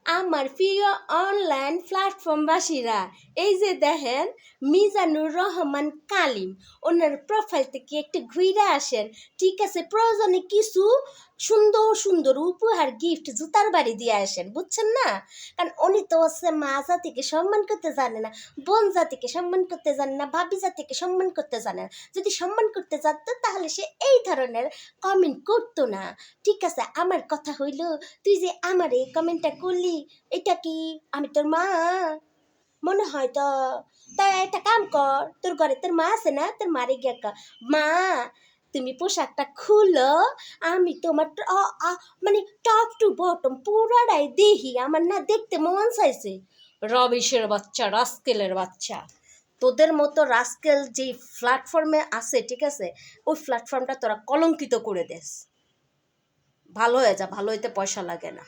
আমার প্রিয় অনলাইন প্ল্যাটফর্মবাসীরা, এই যে দেখেন মিজানুর রহমান কালিম, ওনার প্রোফাইল থেকে একটু ঘুরে আসেন, ঠিক আছে? প্রয়োজনে কিছু সুন্দর সুন্দর উপহার গিফট জুতার বাড়ি দিয়ে আসেন, বুঝছেন না? কারণ উনি তো হচ্ছে মা জাতিকে সম্মান করতে জানে না, বোন জাতিকে সম্মান করতে জানে না, ভাবি জাতিকে সম্মান করতে জানে না। যদি সম্মান করতে জানতো তাহলে সে এই ধরনের কমেন্ট করতো না, ঠিক আছে? আমার কথা হইল, তুই যে আমার এই কমেন্টটা করলি, এটা কি আমি তোর মা? মনে হয় তো। তাই একটা কাম কর, তোর ঘরে তোর মা আছে না, তোর মারে গিয়ে মা তুমি পোশাকটা খুলো, আমি তোমার মানে টপ টু বটম পুরাটাই দেখি, আমার না দেখতে মন চাইছে। রবিশের বাচ্চা, রাস্কেলের বাচ্চা, তোদের মতো রাস্কেল যে প্ল্যাটফর্মে আছে, ঠিক আছে, ওই প্ল্যাটফর্মটা তোরা কলঙ্কিত করে দেস। ভালো হয়ে যা, ভালো হইতে পয়সা লাগে না।